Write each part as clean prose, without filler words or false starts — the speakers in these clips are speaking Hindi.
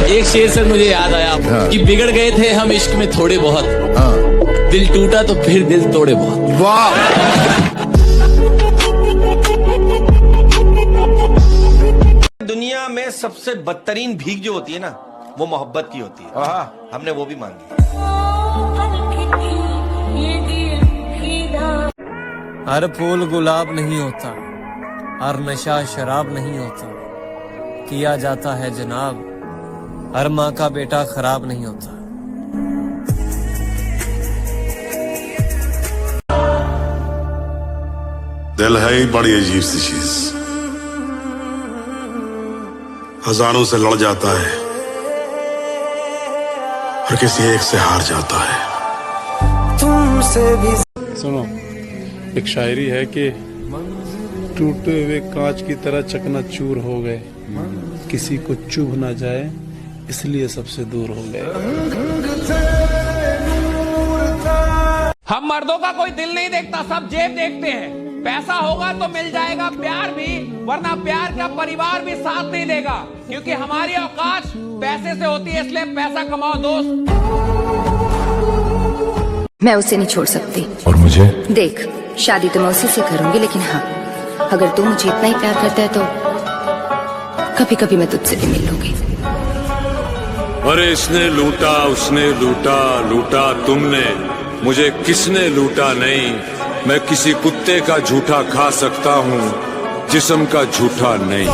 एक शेर से मुझे याद आया कि बिगड़ गए थे हम इश्क में थोड़े बहुत, दिल टूटा तो फिर दिल तोड़े बहुत। वाह। दुनिया में सबसे बदतरीन भीख जो होती है ना, वो मोहब्बत की होती है। हमने वो भी मांगी। हर फूल गुलाब नहीं होता, हर नशा शराब नहीं होता, किया जाता है जनाब, हर माँ का बेटा खराब नहीं होता। दिल है ही बड़ी अजीब सी चीज, हजारों से लड़ जाता है और किसी एक से हार जाता है। तुमसे भी सुनो, एक शायरी है कि टूटे हुए कांच की तरह चकनाचूर हो गए, किसी को चुभ ना जाए इसलिए सबसे दूर हो गए। हम मर्दों का कोई दिल नहीं देखता, सब जेब देखते हैं। पैसा होगा तो मिल जाएगा प्यार भी, वरना प्यार का परिवार भी साथ नहीं देगा, क्योंकि हमारी औकात पैसे से होती है, इसलिए पैसा कमाओ दोस्त। मैं उसे नहीं छोड़ सकती। और मुझे? देख, शादी तो मैं उसी से करूंगी, लेकिन हाँ, अगर तू मुझे इतना ही प्यार करता है तो कभी कभी मैं तुझसे भी मिल लूंगी। अरे इसने लूटा, उसने लूटा, लूटा तुमने, मुझे किसने लूटा नहीं। मैं किसी कुत्ते का झूठा खा सकता हूँ, जिस्म का झूठा नहीं।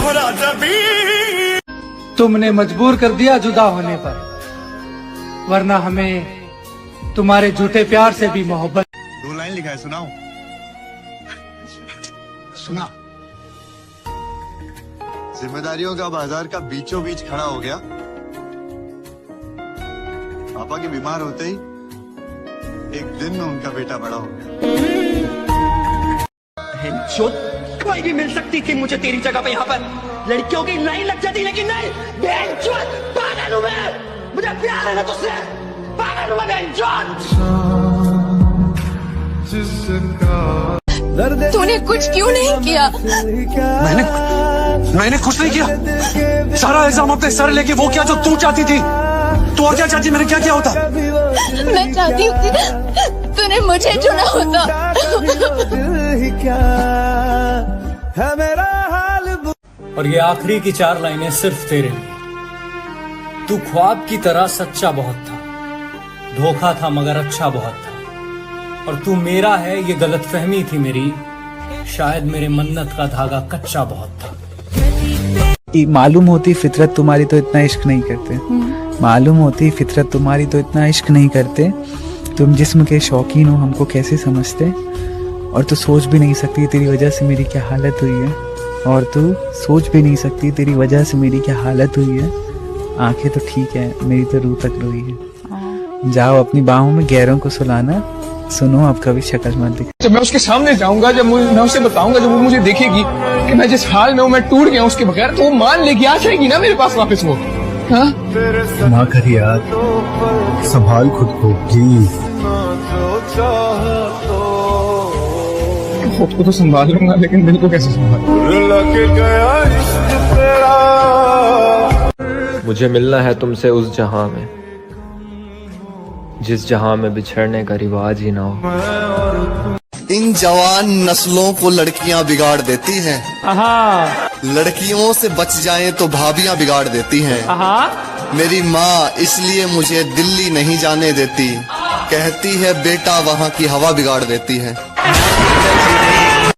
तुमने मजबूर कर दिया जुदा होने पर, वरना हमें तुम्हारे झूठे प्यार से भी मोहब्बत। 2 लाइन लिखा है, सुनाओ। सुना। जिम्मेदारियों का बाजार का बीचों बीच खड़ा हो गया। पापा के बीमार होते ही एक दिन में उनका बेटा बड़ा हो गया। कोई भी मिल सकती थी मुझे तेरी जगह पे, यहाँ पर लड़कियों की लाइन लग जाती, लेकिन नहीं। पागल हूँ मैं, मुझे प्यार है ना तुझसे, पागल हूँ मैं। तूने कुछ क्यों नहीं किया? मैंने कुछ नहीं किया। सारा इल्जाम अपने सर लेके वो क्या जो तू चाहती थी। तू और क्या चाहती? मैंने क्या किया होता? मैं चाहती हूँ तूने मुझे चुना होता। और ये आखिरी की 4 लाइनें सिर्फ तेरे लिए। तू ख्वाब की तरह सच्चा बहुत था, धोखा था मगर अच्छा बहुत था, और तू मेरा है ये गलतफहमी थी मेरी, शायद मेरे मन्नत का धागा कच्चा बहुत था। मालूम होती फितरत तुम्हारी तो इतना इश्क नहीं करते, मालूम होती फितरत तुम्हारी तो इतना इश्क नहीं करते। तुम जिस्म के शौकीन हो, हमको कैसे समझते, और तू सोच भी नहीं सकती तेरी वजह से मेरी क्या हालत हुई है, और तू सोच भी नहीं सकती तेरी वजह से मेरी क्या हालत हुई है। आंखें तो ठीक है, मेरी तो रूह तक रोई है। जाओ अपनी बाहों में गैरों को सुलाना, सुनो अब कभी शक्ल मत दिखा। जब मैं उसके सामने जाऊंगा, जब मैं उसे बताऊंगा, जब वो मुझे देखेगी कि मैं जिस हाल में हूँ, मैं टूट गया उसके बगैर, तो वो मान लेगी, आ जाएगी ना मेरे पास वापस वो। हाँ? ना कर यार, संभाल खुद को प्लीज। खुद को तो संभाल लूंगा, लेकिन दिल को कैसे संभाल? मुझे मिलना है तुमसे उस जहां में, जिस जहां में बिछड़ने का रिवाज ही ना हो। इन जवान नस्लों को लड़कियां बिगाड़ देती हैं। लड़कियों से बच जाएं तो भाभियां बिगाड़ देती हैं। मेरी माँ इसलिए मुझे दिल्ली नहीं जाने देती, कहती है बेटा वहाँ की हवा बिगाड़ देती है।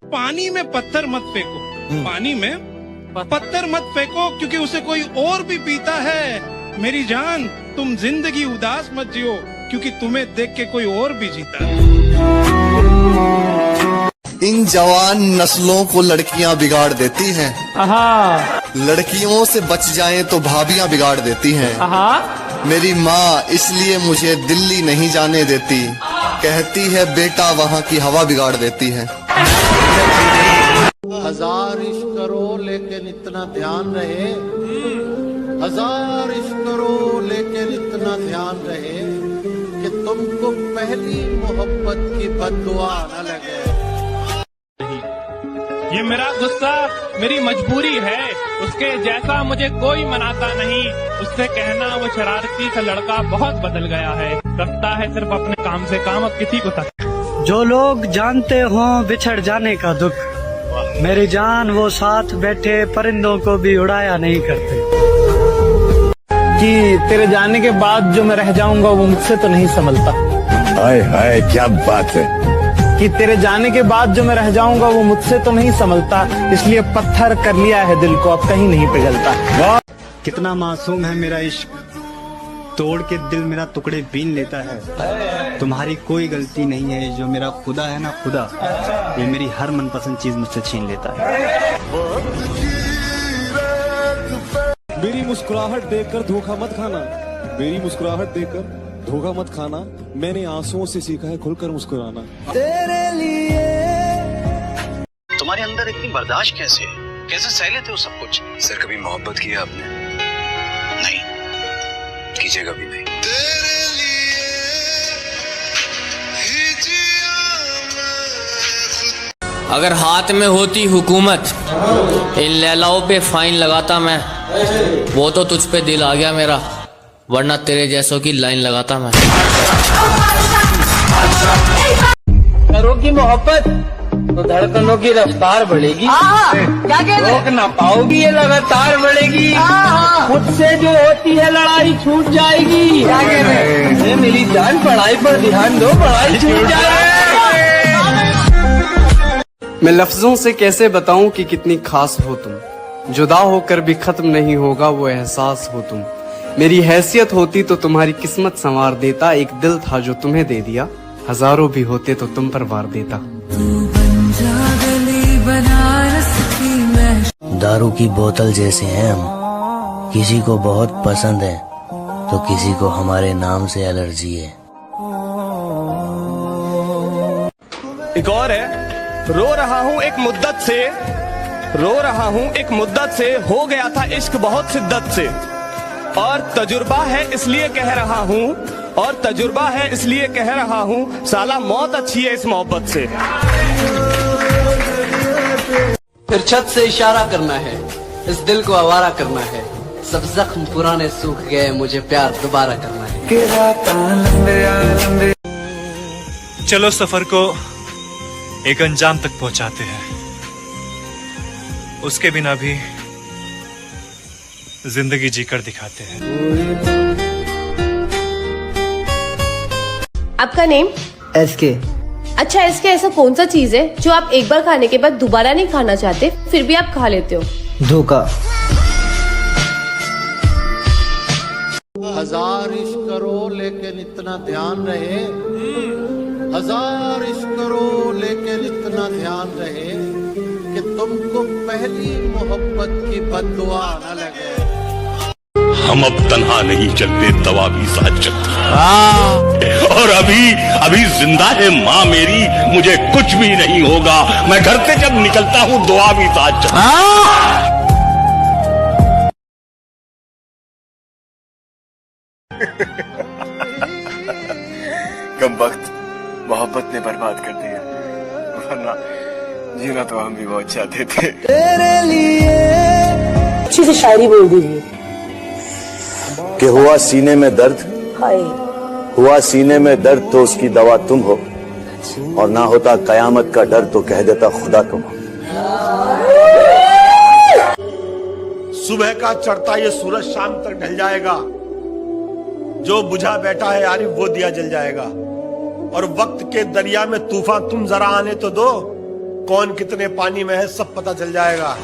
पानी में पत्थर मत फेंको, पानी में पत्थर मत फेंको, क्योंकि उसे कोई और भी पीता है। मेरी जान, तुम जिंदगी उदास मत जियो, क्योंकि तुम्हें देख के कोई और भी जीता है। इन जवान नस्लों को लड़कियां बिगाड़ देती हैं। लड़कियों से बच जाएं तो भाभियां बिगाड़ देती हैं। मेरी माँ इसलिए मुझे दिल्ली नहीं जाने देती, कहती है बेटा वहाँ की हवा बिगाड़ देती है। 1000 इश्क करो लेकिन इतना ध्यान रहे, 1000 इश्क करो लेकिन इतना ध्यान रहे कि तुमको पहली मोहब्बत की बद्दुआ न लगे। ये मेरा गुस्सा मेरी मजबूरी है, उसके जैसा मुझे कोई मनाता नहीं। उससे कहना वो शरारती सा लड़का बहुत बदल गया है, रखता है सिर्फ अपने काम से काम, अब किसी को तक। जो लोग जानते हों बिछड़ जाने का दुख, मेरी जान वो साथ बैठे परिंदों को भी उड़ाया नहीं करते। कि तेरे जाने के बाद जो मैं रह जाऊंगा वो मुझसे तो नहीं संभलता। हाय हाय क्या बात है। कि तेरे जाने के बाद जो मैं रह जाऊंगा वो मुझसे तो नहीं संभलता, इसलिए पत्थर कर लिया है दिल को, अब कहीं नहीं पिघलता। कितना मासूम है मेरा इश्क, तोड़ के दिल मेरा टुकड़े बीन लेता है। तुम्हारी कोई गलती नहीं है, जो मेरा खुदा है ना खुदा, ये मेरी हर मनपसंद चीज मुझसे छीन लेता है। मेरी मुस्कुराहट देखकर धोखा मत खाना, मेरी मुस्कुराहट देखकर धोखा मत खाना। मैंने आंसुओं से सीखा है खुलकर मुस्कुराना। तेरे लिए तुम्हारे अंदर इतनी बर्दाश्त कैसे है? कैसे सह लेते हो सब कुछ? सर कभी मोहब्बत किया आपने? नहीं कीजिएगा भी नहीं। अगर हाथ में होती हुकूमत, इन लैलाओं पे फाइन लगाता मैं। वो तो तुझ पे दिल आ गया मेरा, वरना तेरे जैसों की लाइन लगाता मैं। करोगी मोहब्बत तो धड़कनों की रफ्तार बढ़ेगी, रोक ना पाओगी ये लगातार बढ़ेगी। खुद से जो होती है लड़ाई छूट जाएगी। ये मेरी जान पढ़ाई पर ध्यान दो, पढ़ाई छूट जाएगी। मैं लफ्जों से कैसे बताऊं कि कितनी खास हो तुम, जुदा होकर भी खत्म नहीं होगा वो एहसास हो तुम। मेरी हैसियत होती तो तुम्हारी किस्मत संवार देता, एक दिल था जो तुम्हें दे दिया, हजारों भी होते तो तुम पर वार देता। दारू की बोतल जैसे हैं हम, किसी को बहुत पसंद है तो किसी को हमारे नाम से एलर्जी है। एक और है, रो रहा हूँ एक मुद्दत से, रो रहा हूँ एक मुद्दत से, हो गया था इश्क बहुत शिद्दत से, और तजुर्बा है इसलिए कह रहा हूँ, और तजुर्बा है इसलिए कह रहा हूँ, साला मौत अच्छी है इस मोहब्बत से। फिर छत से इशारा करना है, इस दिल को आवारा करना है, सब जख्म पुराने सूख गए, मुझे प्यार दोबारा करना है। चलो सफर को एक अंजाम तक पहुंचाते हैं, उसके बिना भी जिंदगी जीकर दिखाते हैं। आपका नेम? एसके। अच्छा एसके, ऐसा कौन सा चीज है जो आप एक बार खाने के बाद दोबारा नहीं खाना चाहते, फिर भी आप खा लेते हो? धोखा। हजार इश्क करो लेकिन इतना ध्यान रहे, हजार इश्क करो लेकिन इतना ध्यान रहे कि तुमको पहली मोहब्बत की बद्दुआ न लगे। हम अब तन्हा नहीं चलते, दवा भी साथ चलती है। और अभी जिंदा है माँ मेरी, मुझे कुछ भी नहीं होगा, मैं घर से जब निकलता हूँ दुआ भी साथ चलती। कम वक्त मोहब्बत ने बर्बाद कर दिया, वरना जीना तो हम भी बहुत चाहते थे। तेरे लिए अच्छी से शायरी बोल दीजिए। कि हुआ सीने में दर्द, हुआ सीने में दर्द तो उसकी दवा तुम हो, और ना होता कयामत का डर तो कह देता खुदा तुम हो। सुबह का चढ़ता ये सूरज शाम तक ढल जाएगा, जो बुझा बैठा है यारी वो दिया जल जाएगा, और वक्त के दरिया में तूफान तुम जरा आने तो दो, कौन कितने पानी में है सब पता चल जाएगा।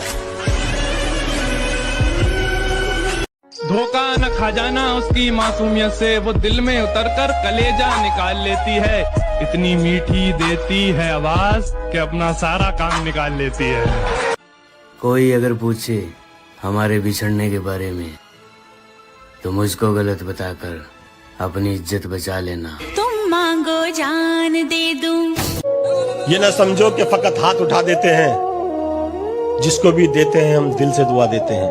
धोखा न खा जाना उसकी मासूमियत से, वो दिल में उतरकर कलेजा निकाल लेती है, इतनी मीठी देती है आवाज कि अपना सारा काम निकाल लेती है। कोई अगर पूछे हमारे बिछड़ने के बारे में तो मुझको गलत बताकर अपनी इज्जत बचा लेना। तुम मांगो जान दे दूं। ये ना समझो कि फकत हाथ उठा देते हैं, जिसको भी देते हैं हम दिल से दुआ देते हैं,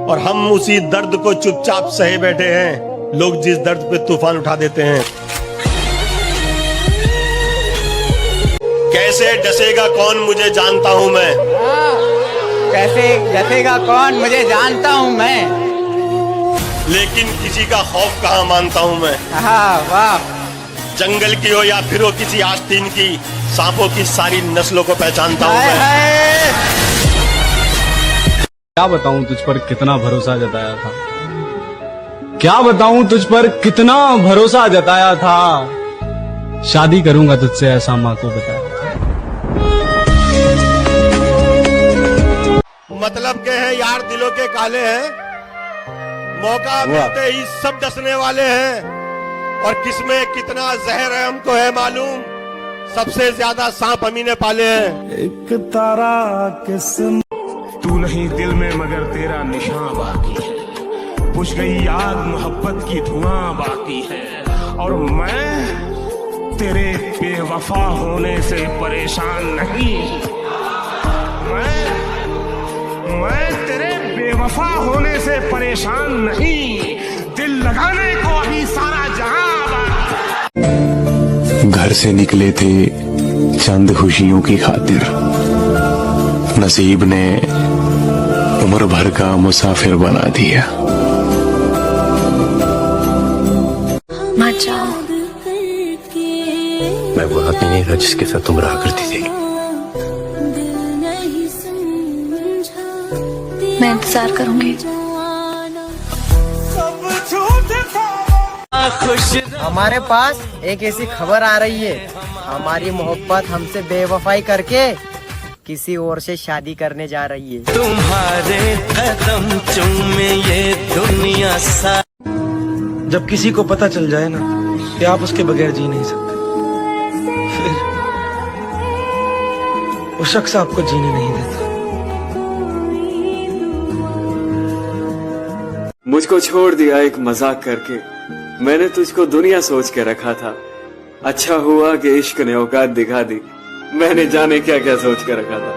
और हम उसी दर्द को चुपचाप सहे बैठे हैं, लोग जिस दर्द पे तूफान उठा देते हैं। कैसे डसेगा कौन मुझे जानता हूँ मैं, कैसे डसेगा कौन मुझे जानता हूँ मैं, लेकिन किसी का खौफ कहाँ मानता हूँ मैं। वाह। जंगल की हो या फिर हो किसी आस्तीन की, सांपों की सारी नस्लों को पहचानता हूँ मैं। क्या बताऊं तुझ पर कितना भरोसा जताया था, क्या बताऊं तुझ पर कितना भरोसा जताया था, शादी करूंगा तुझसे ऐसा माँ को बताया था। मतलब के हैं यार दिलों के काले हैं, मौका मिलते ही सब डसने वाले हैं, और किसमें कितना जहर है हमको है मालूम, सबसे ज्यादा सांप हमी ने पाले हैं। एक तारा किस्म तू नहीं दिल में मगर तेरा निशान बाकी है, बुझ गई याद मोहब्बत की धुआं बाकी है, और मैं तेरे बेवफा होने से परेशान नहीं, मैं तेरे बेवफा होने से परेशान नहीं, दिल लगाने को अभी सारा जहां। घर से निकले थे चंद खुशियों की खातिर, नसीब ने उम्र भर का मुसाफिर बना दिया। मत जाओ। मैं वो आदमी नहीं था जिसके साथ तुम रहा करती थी। मैं इंतजार करूंगी। हमारे पास एक ऐसी खबर आ रही है, हमारी मोहब्बत हमसे बेवफाई करके किसी और से शादी करने जा रही है। तुम्हारे कदम चूमे ये दुनिया सा। जब किसी को पता चल जाए ना कि आप उसके बगैर जी नहीं सकते, फिर वो शख्स आपको जीने नहीं देता। मुझको छोड़ दिया एक मजाक करके, मैंने तुझको दुनिया सोच के रखा था, अच्छा हुआ कि इश्क ने औकात दिखा दी, मैंने जाने क्या क्या सोच के रखा था।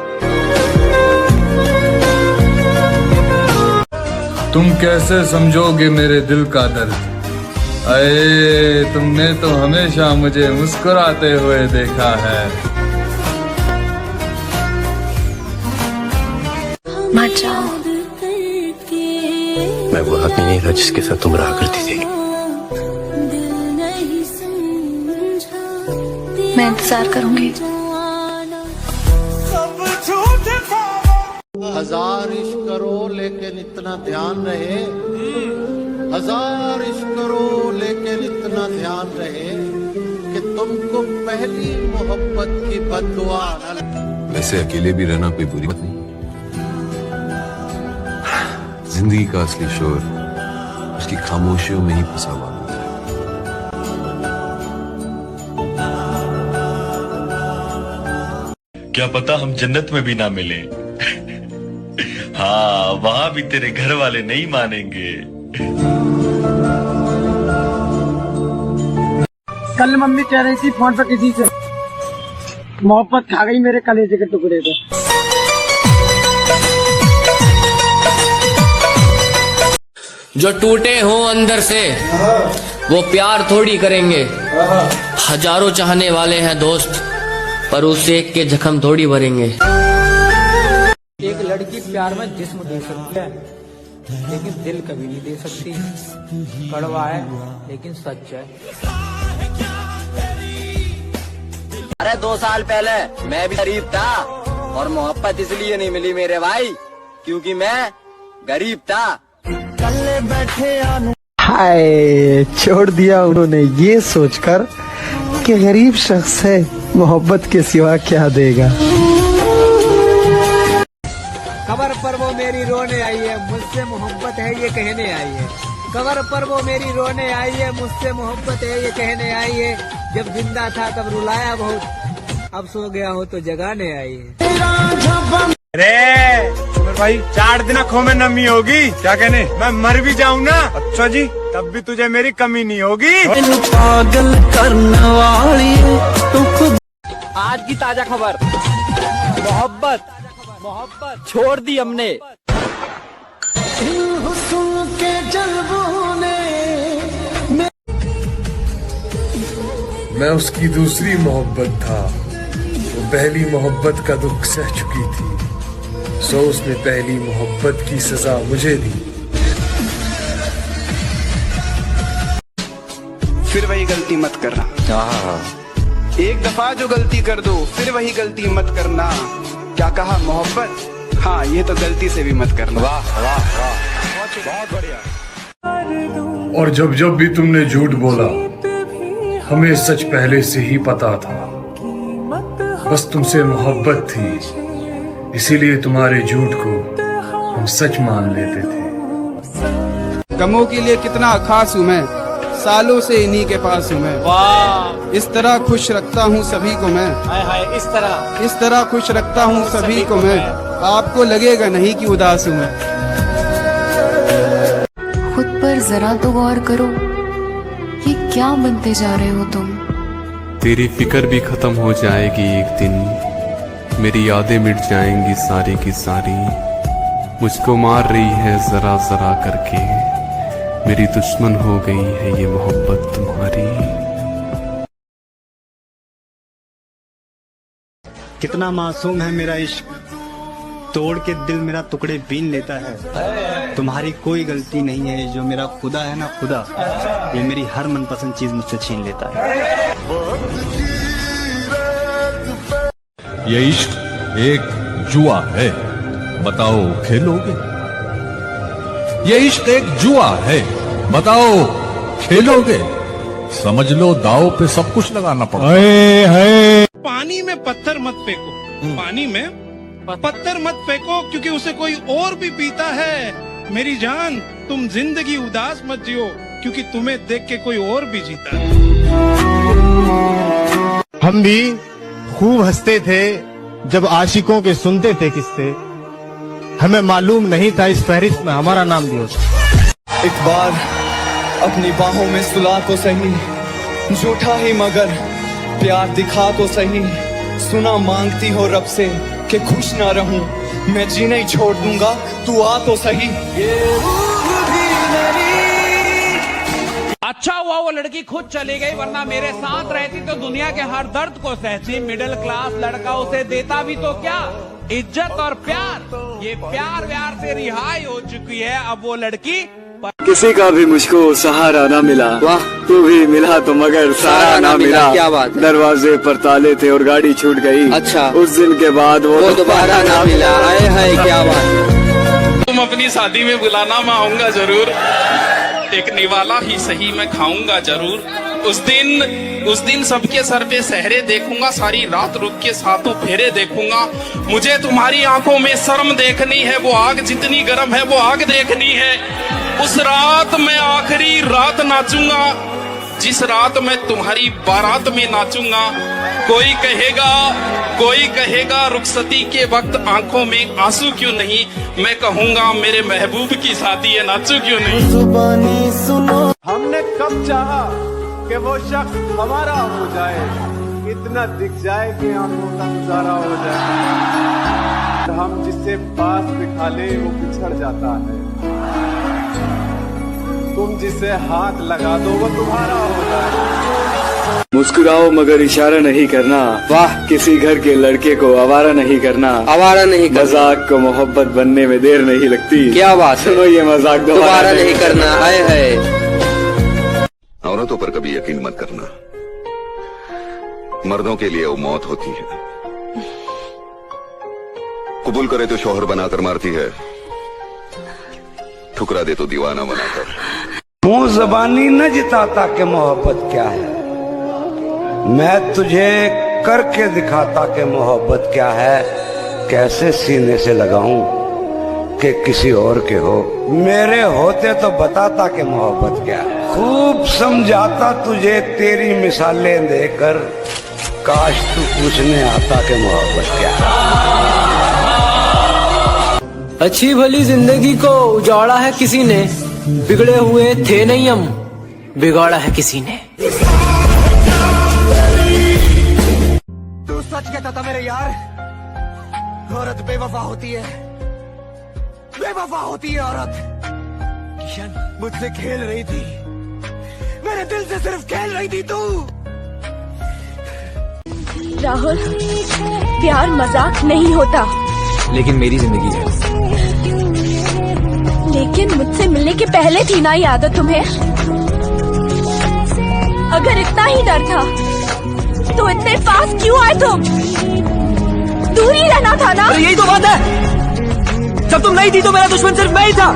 तुम कैसे समझोगे मेरे दिल का दर्द, अये तुमने तो हमेशा मुझे मुस्कुराते हुए देखा है। मत जाओ। मैं वो आदमी नहीं था जिसके साथ तुम रहा करती थी। मैं इंतजार करूंगी। हजार इश्क करो लेकिन इतना ध्यान रहे, हजार इश्क करो लेकिन इतना ध्यान रहे कि तुमको पहली मोहब्बत की बद्दुआ न लगे। वैसे अकेले भी रहना कोई बुरी बात नहीं, जिंदगी का असली शोर उसकी खामोशियों में ही फंसा हुआ होता है। क्या पता हम जन्नत में भी ना मिले। हाँ, वहां भी तेरे घर वाले नहीं मानेंगे। कल मम्मी कह रही थी फोन पर किसी से, मोहब्बत खा गई मेरे कलेजे के टुकड़े को। जो टूटे हों अंदर से वो प्यार थोड़ी करेंगे, हजारों चाहने वाले हैं दोस्त पर उस एक के जख्म थोड़ी भरेंगे। एक लड़की प्यार में जिस्म दे सकती है लेकिन दिल कभी नहीं दे सकती। कड़वा है लेकिन सच है। अरे 2 साल पहले मैं भी गरीब था, और मोहब्बत इसलिए नहीं मिली मेरे भाई क्योंकि मैं गरीब था। कल्ले बैठे हाय, छोड़ दिया उन्होंने ये सोचकर कि गरीब शख्स है, मोहब्बत के सिवा क्या देगा। कबर पर वो मेरी रोने आई है, मुझसे मोहब्बत है ये कहने आई है। कबर पर वो मेरी रोने आई है, मुझसे मोहब्बत है ये कहने आई है। जब जिंदा था तब रुलाया बहुत, अब सो गया हो तो जगाने आई है। अरे भाई 4 दिन आँखों में नमी होगी, क्या कहने मैं मर भी जाऊं ना, अच्छा जी तब भी तुझे मेरी कमी नहीं होगी। पागल करने वाली तू खुद। आज की ताजा खबर, मोहब्बत छोड़ दी हमने। के जल्बों ने मैं उसकी दूसरी मोहब्बत था, वो पहली मोहब्बत का दुख सह चुकी थी, सो उसने पहली मोहब्बत की सजा मुझे दी। फिर वही गलती मत करना। एक दफा जो गलती कर दो फिर वही गलती मत करना। क्या कहा मोहब्बत? हाँ, ये तो गलती से भी मत करना। वाह वाह वाह, बहुत बढ़िया। और जब जब भी तुमने झूठ बोला, हमें सच पहले से ही पता था। बस तुमसे मोहब्बत थी, इसीलिए तुम्हारे झूठ को हम सच मान लेते थे। गमों के लिए कितना खास हूँ मैं, सालों से इन्हीं के पास हूँ मैं। वाह, इस तरह खुश रखता हूँ सभी को मैं। हाय हाय, इस तरह खुश रखता हूँ सभी को मैं। आपको लगेगा नहीं कि उदास हूँ मैं। खुद पर जरा तो गौर करो, ये क्या बनते जा रहे हो तुम? तेरी फिक्र भी खत्म हो जाएगी एक दिन, मेरी यादें मिट जाएंगी सारी की सारी। मुझको मार रही है जरा जरा करके, मेरी दुश्मन हो गई है ये मोहब्बत तुम्हारी। कितना मासूम है मेरा इश्क, तोड़ के दिल मेरा टुकड़े बीन लेता है। तुम्हारी कोई गलती नहीं है, जो मेरा खुदा है ना खुदा, ये मेरी हर मनपसंद चीज मुझसे छीन लेता है। ये इश्क एक जुआ है, बताओ खेलोगे? ये इश्क एक जुआ है, बताओ खेलोगे? समझ लो दाव पे सब कुछ लगाना पड़ता है। पानी में पत्थर मत फेंको, पानी में पत्थर मत फेंको, क्योंकि उसे कोई और भी पीता है। मेरी जान, तुम जिंदगी उदास मत जियो, क्योंकि तुम्हें देख के कोई और भी जीता है। हम भी खूब हंसते थे जब आशिकों के सुनते थे किस्से, हमें मालूम नहीं था इस फहरिस्त में हमारा नाम भी होता। एक बार अपनी बाहों में सुला तो सही, झूठा ही मगर प्यार दिखा तो सही। सुना मांगती हो रब से कि खुश ना रहूं, मैं जीना ही छोड़ दूंगा, तू आ तो सही। अच्छा हुआ वो लड़की खुद चली गई, वरना मेरे साथ रहती तो दुनिया के हर दर्द को सहती। मिडिल क्लास लड़का उसे देता भी तो क्या, इज्जत और प्यार। ये प्यार व्यार से रिहाई हो चुकी है अब वो लड़की। किसी का भी मुझको सहारा ना मिला, वाह तू भी मिला तो मगर सहारा ना मिला। क्या बात है? दरवाजे पर ताले थे और गाड़ी छूट गई। अच्छा, उस दिन के बाद वो दोबारा ना मिला। आए हाय, क्या बात। तुम अपनी शादी में बुलाना, मैं आऊंगा जरूर। एक निवाला ही सही मैं खाऊंगा जरूर। उस दिन सबके सर पे सहरे देखूंगा, सारी रात रुक के सातों फेरे देखूंगा। मुझे तुम्हारी आंखों में शर्म देखनी है, वो आग जितनी गर्म है वो आग देखनी है। उस रात मैं आखिरी रात नाचूंगा, जिस रात मैं तुम्हारी बारात में नाचूंगा। कोई कहेगा रुखसती के वक्त आंखों में आंसू क्यों नहीं, मैं कहूंगा मेरे महबूब की शादी है, नाचू क्यों नहीं। जुबानी सुनो, हमने कब चाहा कि वो शख्स हमारा हो जाए, इतना दिख जाए कि आंखों का गुजारा हो जाए। हम जिससे पास बिठा ले वो बिछड़ जाता है, तुम जिसे हाथ लगा दो वो तुम्हारा हो जाए। मुस्कुराओ मगर इशारा नहीं करना, वाह किसी घर के लड़के को आवारा नहीं करना। आवारा नहीं करना, मजाक को मोहब्बत बनने में देर नहीं लगती। क्या बात है? सुनो ये मजाक दोबारा नहीं करना। आए है। औरतों पर कभी यकीन मत करना, मर्दों के लिए वो मौत होती है। कबूल करे तो शौहर बनाकर मारती है, ठुकरा दे तो दीवाना बनाकर। मुंह जबानी न जिताता कि मोहब्बत क्या है, मैं तुझे करके दिखाता कि मोहब्बत क्या है। कैसे सीने से लगाऊं कि किसी और के हो, मेरे होते तो बताता कि मोहब्बत क्या है। खूब समझाता तुझे तेरी मिसालें देकर, काश तू पूछने आता कि मोहब्बत क्या है। अच्छी भली जिंदगी को उजाड़ा है किसी ने, बिगड़े हुए थे नहीं हम, बिगाड़ा है किसी ने। तू सच कहता था मेरे यार, औरत बेवफा होती है, बेवफा होती है औरत। किशन मुझसे खेल रही थी, मेरे दिल से सिर्फ खेल रही थी तू। राहुल, प्यार मजाक नहीं होता। लेकिन मेरी जिंदगी है। लेकिन मुझसे मिलने के पहले थी ना ये आदत तुम्हें? अगर इतना ही डर था तो इतने पास क्यों आए तुम? दूर ही रहना था ना। यही तो बात है, जब तुम नहीं थी तो मेरा दुश्मन सिर्फ मैं ही था।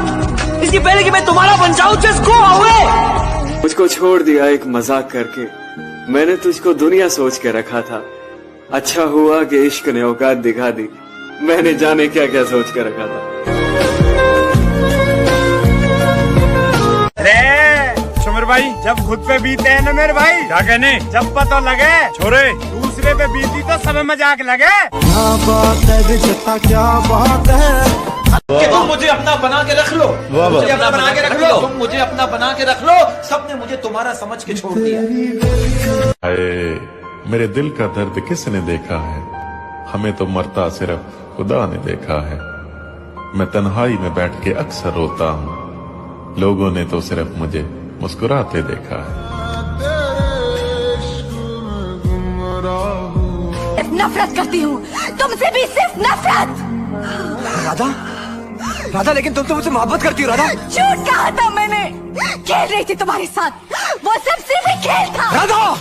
इसके पहले कि मैं तुम्हारा बन जाऊं, जस्ट गो अवे। मुझको छोड़ दिया एक मजाक करके, मैंने तुझको दुनिया सोच के रखा था। अच्छा हुआ कि इश्क ने औकात दिखा दी, मैंने जाने क्या क्या सोच के रखा था। सुमर भाई, जब खुद पे बीते हैं ना मेरे भाई, क्या कहने, जब पता लगे छोरे दूसरे पे बीती तो सब मजाक लगे। क्या बात है, क्या बात है कि तुम मुझे अपना बना के रख लो, मुझे अपना बना के रख लो, तुम मुझे अपना बना के रख लो। सबने मुझे तुम्हारा समझ के छोड़ दिया। मेरे दिल का दर्द किसने देखा है? हमें तो मरता सिर्फ खुदा ने देखा है। मैं तन्हाई में बैठ के अक्सर रोता हूँ, लोगों ने तो सिर्फ मुझे मुस्कुराते देखा है। नफरत करती हूँ तुमसे भी, सिर्फ नफरत। राधा, राधा, लेकिन तुम तो मुझसे मोहब्बत करती हो राधा। झूठ कहा था मैंने, खेल रही थी तुम्हारे साथ, वो सब सिर्फ एक खेल था। राधा,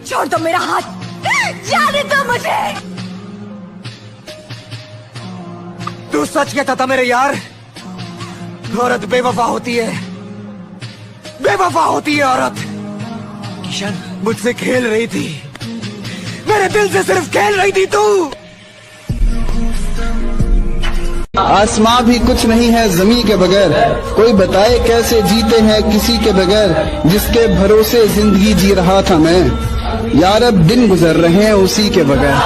छोड़ दो मेरा हाथ, जाने दो मुझे। तू सच कहता था मेरे यार, औरत बेवफा होती है, बेवफा होती है औरत। किशन, मुझसे खेल रही थी, मेरे दिल से सिर्फ खेल रही थी तू। आसमां भी कुछ नहीं है ज़मीं के बगैर, कोई बताए कैसे जीते हैं किसी के बगैर, जिसके भरोसे जिंदगी जी रहा था मैं, यार अब दिन गुजर रहे हैं उसी के बगैर।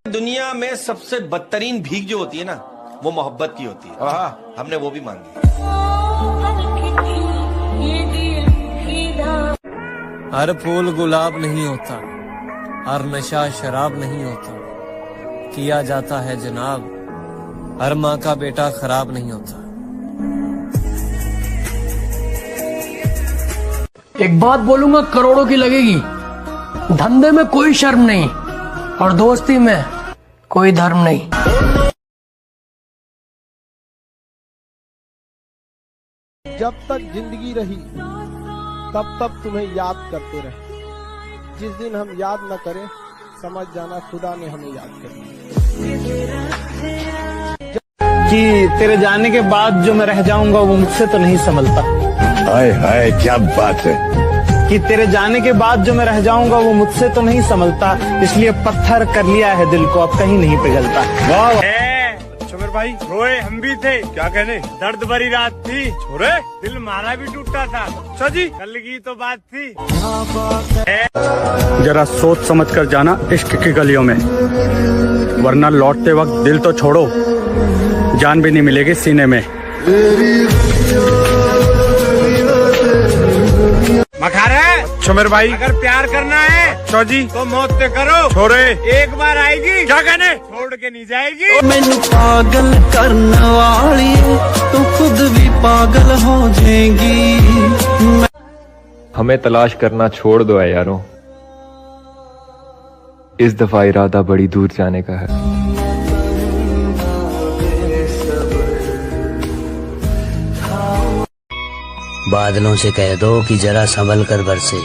दुनिया में सबसे बदतरीन भीख जो होती है ना, वो मोहब्बत की होती है। हाँ, हमने वो भी मांगी। हर फूल गुलाब नहीं होता, हर नशा शराब नहीं होता, किया जाता है जनाब, हर माँ का बेटा खराब नहीं होता। एक बात बोलूंगा, करोड़ों की लगेगी। धंधे में कोई शर्म नहीं और दोस्ती में कोई धर्म नहीं। जब तक जिंदगी रही तब तक तुम्हें याद करते रहे। जिस दिन हम याद न करें, समझ जाना खुदा ने हमें याद कर कि तेरे जाने के बाद जो मैं रह जाऊंगा वो मुझसे तो नहीं संभलता। हाय हाय, क्या बात है कि तेरे जाने के बाद जो मैं रह जाऊंगा वो मुझसे तो नहीं संभलता, इसलिए पत्थर कर लिया है दिल को, अब कहीं नहीं पिघलता। वाह छोर भाई, रोए हम भी थे, क्या कहने, दर्द भरी रात थी छोरे, दिल हमारा भी टूटा था। अच्छा जी, कल की तो बात थी। जरा सोच समझ कर जाना इश्क की गलियों में, वरना लौटते वक्त दिल तो छोड़ो, जान भी नहीं मिलेगी सीने में। मखारे छोमेर भाई, अगर प्यार करना है चौजी तो मौत से करो छोरे, एक बार आएगी, क्या कहने, छोड़ के नहीं जाएगी। मैनू पागल करने वाली तू खुद भी पागल हो जाएगी। हमें तलाश करना छोड़ दो यारों, इस दफा इरादा बड़ी दूर जाने का है। बादलों से कह दो कि जरा संभल कर बरसे,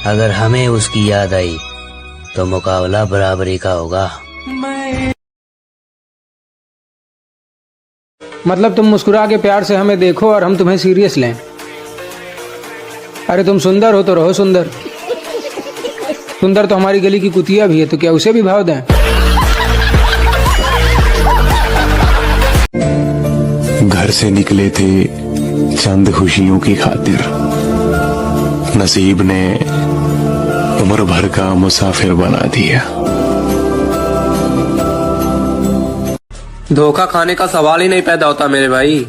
अगर हमें उसकी याद आई तो मुकाबला बराबरी का होगा। मतलब तुम मुस्कुरा के प्यार से हमें देखो और हम तुम्हें सीरियस लें। अरे तुम सुंदर हो तो रहो सुंदर, सुंदर तो हमारी गली की कुतिया भी है, तो क्या उसे भी भाव दें? घर से निकले थे चंद खुशियों की खातिर, नसीब ने उम्र भर का मुसाफिर बना दिया। धोखा खाने का सवाल ही नहीं पैदा होता मेरे भाई,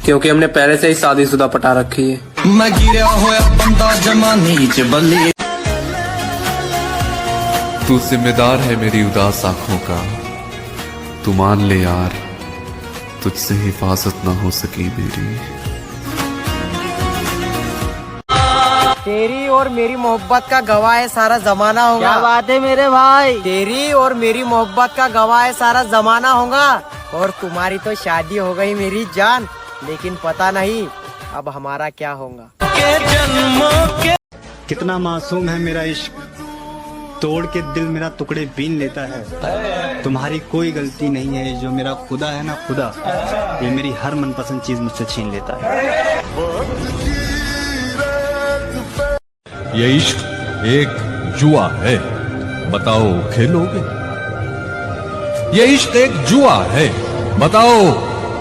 क्योंकि हमने पहले से ही शादीशुदा पटा रखी है। मैं गिरा होया बंदा जमानी च बल्ली। तू जिम्मेदार है मेरी उदास आंखों का, तू मान ले यार, तुझसे हिफाजत ना हो सकी मेरी। तेरी और मेरी मोहब्बत का गवाह है सारा जमाना होगा। क्या बात है मेरे भाई। तेरी और मेरी मोहब्बत का गवाह है सारा जमाना होगा। और तुम्हारी तो शादी हो गई मेरी जान, लेकिन पता नहीं अब हमारा क्या होगा। कितना मासूम है मेरा इश्क, तोड़ के दिल मेरा टुकड़े बीन लेता है। तुम्हारी कोई गलती नहीं है, जो मेरा खुदा है ना खुदा, ये मेरी हर मनपसंद चीज मुझसे छीन लेता है। ये इश्क एक जुआ है, बताओ खेलोगे? ये इश्क एक जुआ है, बताओ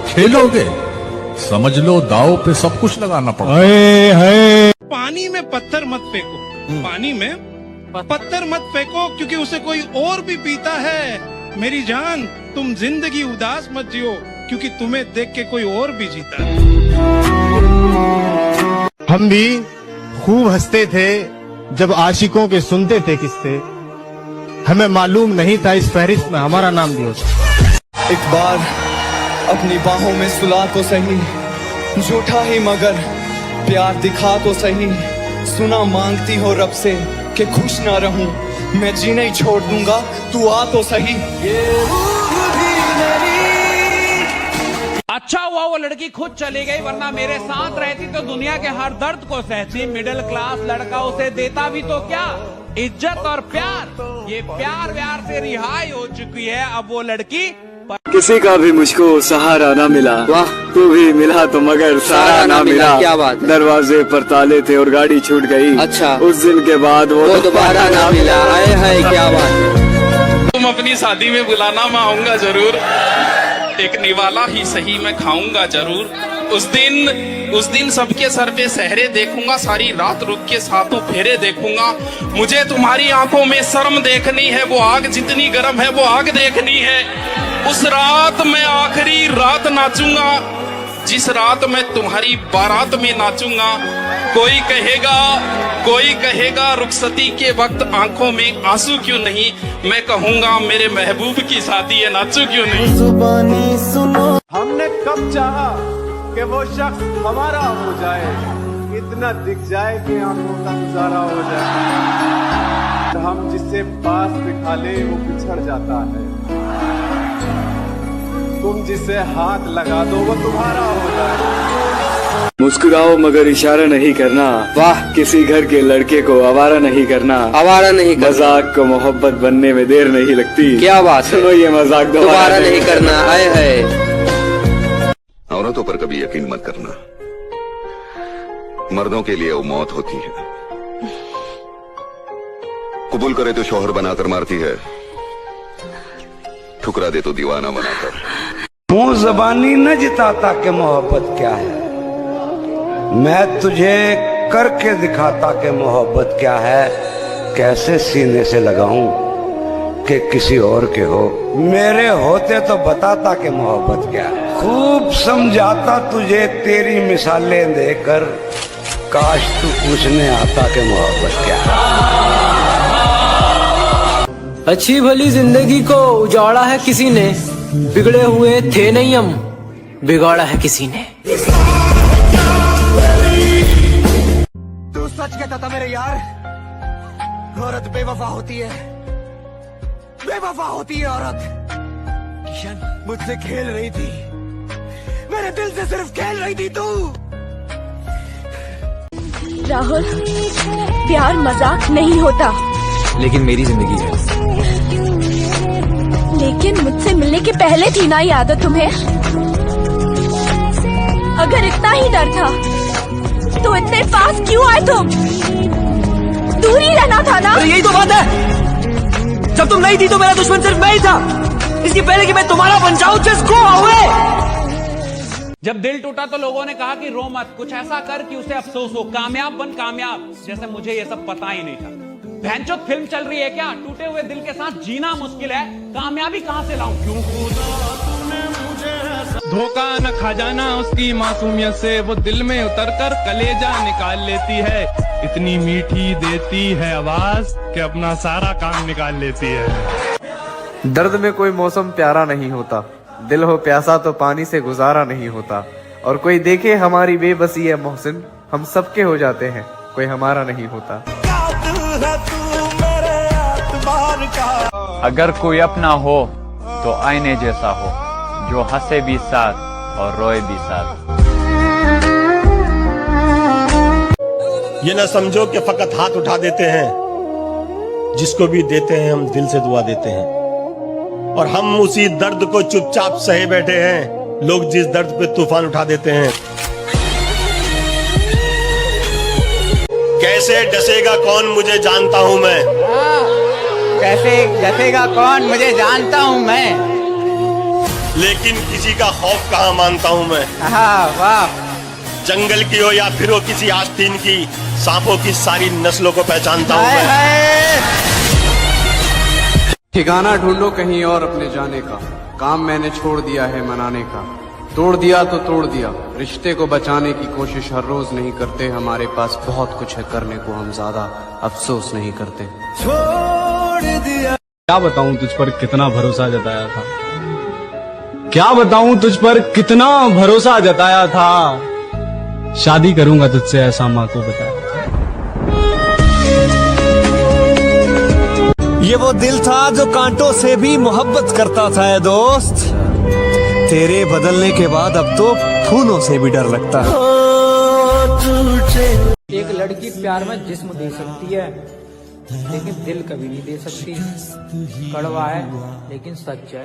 खेलोगे? समझ लो दाव पे सब कुछ लगाना पड़ता है। पानी में पत्थर मत फेंको, पानी में पत्थर मत फेंको, क्योंकि उसे कोई और भी पीता है। मेरी जान, तुम जिंदगी उदास मत जियो, क्योंकि तुम्हें देख के कोई और भी जीता है। हम भी खूब हंसते थे जब आशिकों के सुनते थे किस्से, हमें मालूम नहीं था इस फहरिस्त में हमारा भी होता। एक बार अपनी बाहों में सुला तो सही, झूठा ही मगर प्यार दिखा तो सही। सुना मांगती हो रब से कि खुश ना रहूं, मैं जीना ही छोड़ दूंगा, तू आ तो सही। अच्छा हुआ वो लड़की खुद चली गई, वरना मेरे साथ रहती तो दुनिया के हर दर्द को सहती। मिडिल क्लास लड़का उसे देता भी तो क्या, इज्जत और प्यार। ये प्यार व्यार से रिहाई हो चुकी है, अब वो लड़की किसी का भी मुझको सहारा ना मिला। वाह, तू भी मिला तो मगर सहारा ना मिला। क्या बात है। दरवाजे पर ताले थे और गाड़ी छूट गई। अच्छा, उस दिन के बाद वो दोबारा ना मिला। आए है क्या बात है। तुम अपनी शादी में बुलाना, मैं आऊंगा जरूर। एक निवाला ही सही मैं खाऊंगा जरूर। उस दिन सबके सर पे सहरे देखूंगा, सारी रात रुक के सातों फेरे देखूंगा। मुझे तुम्हारी आंखों में शर्म देखनी है, वो आग जितनी गर्म है वो आग देखनी है। उस रात मैं आखिरी रात नाचूंगा, जिस रात मैं तुम्हारी बारात में नाचूंगा। कोई कहेगा रुखसती के वक्त आंखों में आंसू क्यों नहीं, मैं कहूंगा मेरे महबूब की शादी है, नाचू क्यों नहीं। जुबानी सुनो, हमने कब चाहा कि वो शख्स हमारा हो जाए, इतना दिख जाए कि आंखों का गुजारा हो जाए। तो हम जिससे पास बिठा ले वो पिछड़ जाता है, तुम जिसे हाथ लगा दो वो तुम्हारा हो जाए। मुस्कुराओ मगर इशारा नहीं करना। वाह, किसी घर के लड़के को आवारा नहीं करना। आवारा नहीं करना। मजाक को मोहब्बत बनने में देर नहीं लगती। क्या बात है। सुनो ये मजाक दोबारा नहीं करना। आए है। औरतों पर कभी यकीन मत करना, मर्दों के लिए वो मौत होती है। कबूल करे तो शौहर बनाकर मारती है, ठुकरा दे तो दीवाना बनाकर। मुंह जबानी न जिताता कि मोहब्बत क्या है, मैं तुझे करके दिखाता कि मोहब्बत क्या है। कैसे सीने से लगाऊं कि किसी और के हो, मेरे होते तो बताता कि मोहब्बत क्या है। खूब समझाता तुझे तेरी मिसालें देकर, काश तू पूछने आता कि मोहब्बत क्या है। अच्छी भली जिंदगी को उजाड़ा है किसी ने, बिगड़े हुए थे नहीं हम, बिगाड़ा है किसी ने। तू सच कहता था मेरे यार, औरत बेवफा होती है, बेवफा होती है औरत। किशन मुझसे खेल रही थी, मेरे दिल से सिर्फ खेल रही थी तू। राहुल, प्यार मजाक नहीं होता, लेकिन मेरी जिंदगी है। लेकिन मुझसे मिलने के पहले थी ना ये आदत तुम्हें। अगर इतना ही डर था तो इतने पास क्यों आए तुम? दूर ही रहना था ना। यही तो बात है, जब तुम नहीं थी तो मेरा दुश्मन सिर्फ मैं ही था। इसके पहले कि मैं तुम्हारा बन जाऊं, जस्ट गो अवे। जब दिल टूटा तो लोगों ने कहा कि रो मत, कुछ ऐसा कर कि उसे अफसोस हो, कामयाब बन कामयाब। जैसे मुझे ये सब पता ही नहीं था। भैंचोद फिल्म चल रही है क्या? टूटे हुए दिल के साथ जीना मुश्किल है, कामयाबी कहां से लाऊं? क्यों धोखा न खा जाना उसकी मासूमियत से, वो दिल में उतरकर कलेजा निकाल लेती है। इतनी मीठी देती है आवाज कि अपना सारा काम निकाल लेती है। दर्द में कोई मौसम प्यारा नहीं होता, दिल हो प्यासा तो पानी से गुजारा नहीं होता। और कोई देखे हमारी बेबसी है मोहसिन, हम सबके हो जाते हैं, कोई हमारा नहीं होता। अगर कोई अपना हो तो आईने जैसा हो, जो हंसे भी साथ और रोए भी साथ। ये ना समझो कि फकत हाथ उठा देते हैं, जिसको भी देते हैं हम दिल से दुआ देते हैं। और हम उसी दर्द को चुपचाप सहे बैठे हैं, लोग जिस दर्द पे तूफान उठा देते हैं। कैसे डसेगा कौन मुझे जानता हूं मैं, कैसे डसेगा कौन मुझे जानता हूँ मैं, लेकिन किसी का खौफ कहाँ मानता हूँ मैं। वाह। जंगल की हो या फिर हो किसी आस्तीन की, सांपों की सारी नस्लों को पहचानता हूँ मैं। ठिकाना ढूंढो कहीं और अपने जाने का, काम मैंने छोड़ दिया है मनाने का। तोड़ दिया तो तोड़ दिया, रिश्ते को बचाने की कोशिश हर रोज नहीं करते। हमारे पास बहुत कुछ है करने को, हम ज्यादा अफसोस नहीं करते। छोड़ दिया। क्या बताऊं तुझ पर कितना भरोसा जताया था, क्या बताऊं तुझ पर कितना भरोसा जताया था। शादी करूंगा तुझसे ऐसा माँ को बताया। ये वो दिल था जो कांटों से भी मोहब्बत करता था है दोस्त। तेरे बदलने के बाद अब तो फूलों से भी डर लगता है। एक लड़की प्यार में जिस्म दे सकती है, लेकिन दिल कभी नहीं दे सकती। कड़वा है लेकिन सच है।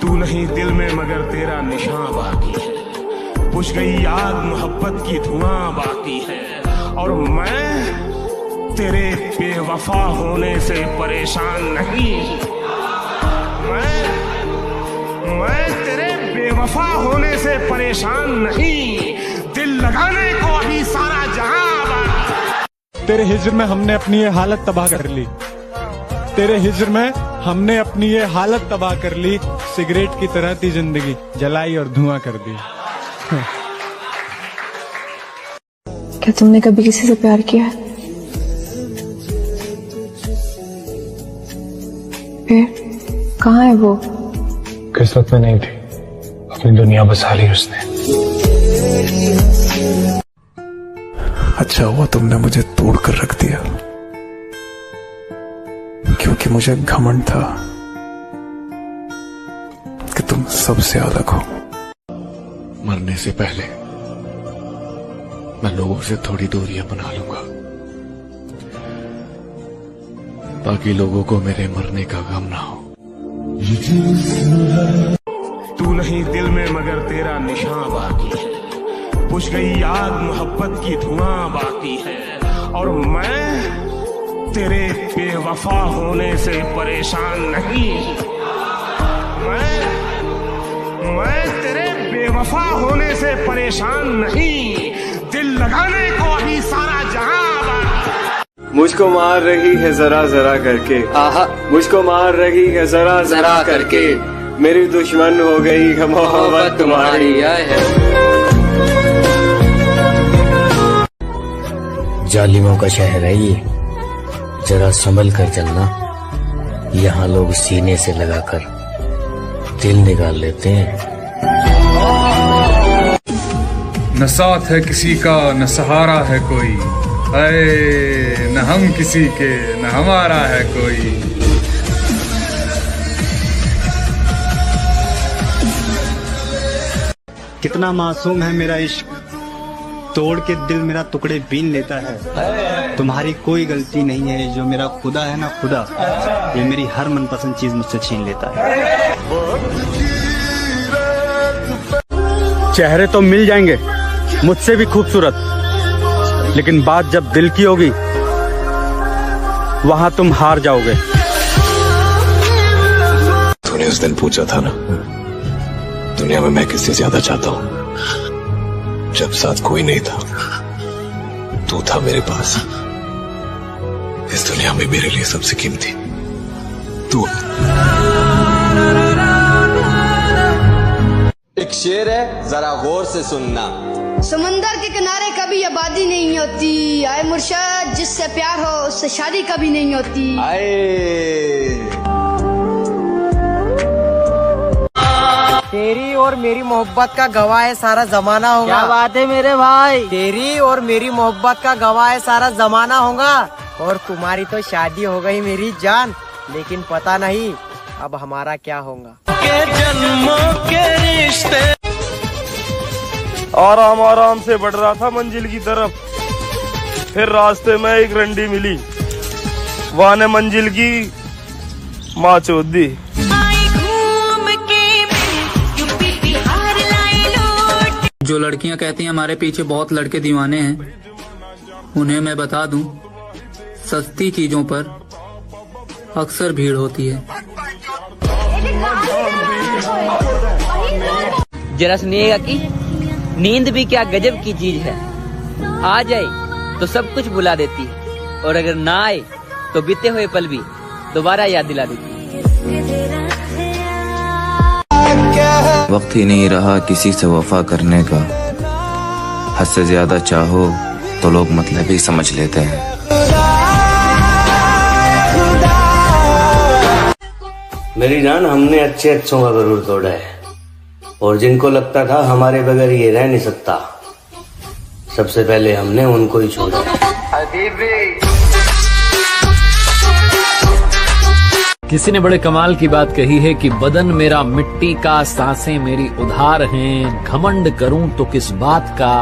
तू नहीं दिल में मगर तेरा निशान बाकी है, बुझ गई याद मोहब्बत की धुआं बाकी है। और मैं तेरे बेवफा होने से परेशान नहीं, मैं तेरे बेवफा होने से परेशान नहीं, दिल लगाने को अभी सारा जहां। तेरे हिज्र में हमने अपनी ये हालत तबाह कर ली, तेरे हिज्र में हमने अपनी ये हालत तबाह कर ली। सिगरेट की तरह थी जिंदगी, जलाई और धुआं कर दी। क्या तुमने कभी किसी से प्यार किया है? फिर कहाँ है वो? किस्मत में नहीं थी, अपनी दुनिया बसा ली उसने। अच्छा हुआ तुमने मुझे तोड़ कर रख दिया, क्योंकि मुझे घमंड था कि तुम सबसे अलग हो। मरने से पहले मैं लोगों से थोड़ी दूरियां बना लूंगा, ताकि लोगों को मेरे मरने का गम ना हो। तू नहीं दिल में मगर तेरा निशान बाकी है, बुझ गई याद मोहब्बत की धुआं बाकी है। और मैं तेरे बेवफा होने से परेशान नहीं, मैं तेरे बेवफा होने से परेशान नहीं, दिल लगाने को अभी सारा जहां। मुझको मार रही है जरा जरा करके, आहा मुझको मार रही है जरा जरा करके, मेरी दुश्मन हो गई है मोहब्बत तुम्हारी। जालिमों का शहर है ये, जरा संभल कर चलना। यहाँ लोग सीने से लगाकर दिल निकाल लेते हैं। न साथ है किसी का न सहारा है कोई, अरे न हम किसी के न हमारा है कोई। कितना मासूम है मेरा इश्क, तोड़ के दिल मेरा टुकड़े बीन लेता है। तुम्हारी कोई गलती नहीं है, जो मेरा खुदा है ना खुदा, ये मेरी हर मनपसंद चीज मुझसे छीन लेता है। चेहरे तो मिल जाएंगे मुझसे भी खूबसूरत, लेकिन बात जब दिल की होगी वहां तुम हार जाओगे। तूने उस दिन पूछा था ना, दुनिया में मैं किससे ज्यादा चाहता हूँ, जब साथ कोई नहीं था तू था मेरे पास। इस दुनिया में मेरे लिए सबसे कीमती तू। एक शेर है, जरा गौर से सुनना। समंदर के किनारे कभी आबादी नहीं होती, आए मुर्शद जिससे प्यार हो उससे शादी कभी नहीं होती। तेरी और मेरी मोहब्बत का गवाह है सारा जमाना होगा। क्या बात है मेरे भाई। तेरी और मेरी मोहब्बत का गवाह है सारा जमाना होगा। और तुम्हारी तो शादी हो गई मेरी जान, लेकिन पता नहीं अब हमारा क्या होगा। के जन्मों के रिश्ते। आराम आराम से बढ़ रहा था मंजिल की तरफ, फिर रास्ते में एक रंडी मिली, वहाँ ने मंजिल की माँ चोद दी। जो लड़कियां कहती हैं हमारे पीछे बहुत लड़के दीवाने हैं, उन्हें मैं बता दूं, सस्ती चीजों पर अक्सर भीड़ होती है। जरा सुनिएगा कि नींद भी क्या गजब की चीज है। आ जाए तो सब कुछ भुला देती है, और अगर ना आए तो बीते हुए पल भी दोबारा याद दिला देती है। वक्त ही नहीं रहा किसी से वफा करने का, हद से ज्यादा चाहो तो लोग मतलब ही समझ लेते हैं। मेरी जान, हमने अच्छे अच्छों का गरूर तोड़ा है, और जिनको लगता था हमारे बगैर ये रह नहीं सकता, सबसे पहले हमने उनको ही छोड़ा। किसी ने बड़े कमाल की बात कही है कि बदन मेरा मिट्टी का, सांसें मेरी उधार हैं, घमंड करूं तो किस बात का,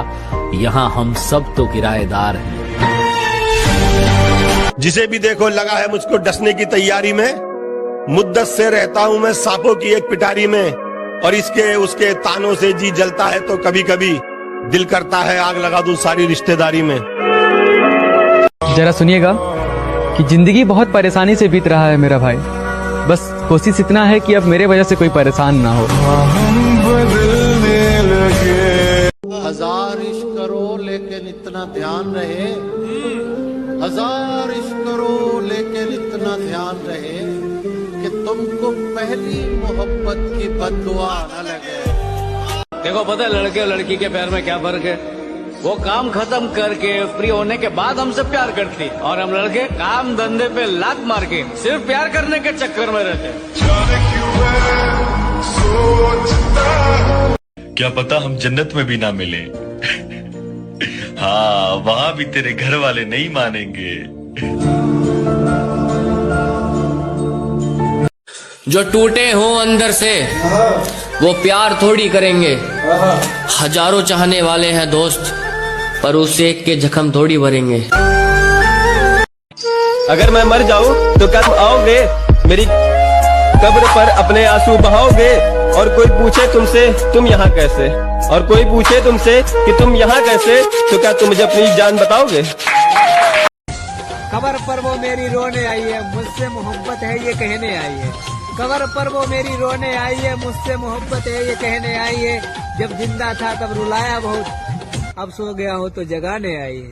यहाँ हम सब तो किराएदार हैं। जिसे भी देखो लगा है मुझको डसने की तैयारी में, मुद्दत से रहता हूँ मैं सांपों की एक पिटारी में, और इसके उसके तानों से जी जलता है तो कभी कभी दिल करता है आग लगा दूं सारी रिश्तेदारी में। जरा सुनिएगा कि जिंदगी बहुत परेशानी से बीत रहा है मेरा भाई, बस कोशिश इतना है कि अब मेरे वजह से कोई परेशान ना हो। हजार इश्क करो लेकिन इतना ध्यान रहे, हजार इश्क करो लेकिन इतना ध्यान रहे कि तुमको पहली मोहब्बत की बद्दुआ न लगे। देखो पता है लड़के और लड़की के प्यार में क्या फर्क है? वो काम खत्म करके फ्री होने के बाद हमसे प्यार करती, और हम लड़के काम धंधे पे लात मार के सिर्फ प्यार करने के चक्कर में रहते। क्या पता हम जन्नत में भी ना मिले। हाँ, वहाँ भी तेरे घर वाले नहीं मानेंगे। जो टूटे हो अंदर से वो प्यार थोड़ी करेंगे। हजारों चाहने वाले हैं दोस्त, पर उस एक के जख्म थोड़ी भरेंगे। अगर मैं मर जाऊं तो क्या तुम आओगे मेरी कब्र पर अपने आंसू बहाओगे? और कोई पूछे तुमसे तुम यहाँ कैसे, और कोई पूछे तुमसे कि तुम यहाँ कैसे, तो क्या तुम मुझे अपनी जान बताओगे? कबर पर वो मेरी रोने आई है, मुझसे मोहब्बत है ये कहने आई है। कबर पर वो मेरी रोने आई है, मुझसे मोहब्बत है ये कहने आई है। जब जिंदा था तब रुलाया बहुत, अब सो गया हो तो जगाने आई है।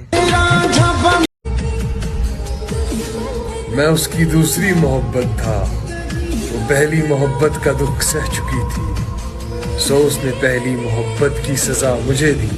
मैं उसकी दूसरी मोहब्बत था, वो पहली मोहब्बत का दुख सह चुकी थी, सो उसने पहली मोहब्बत की सजा मुझे दी।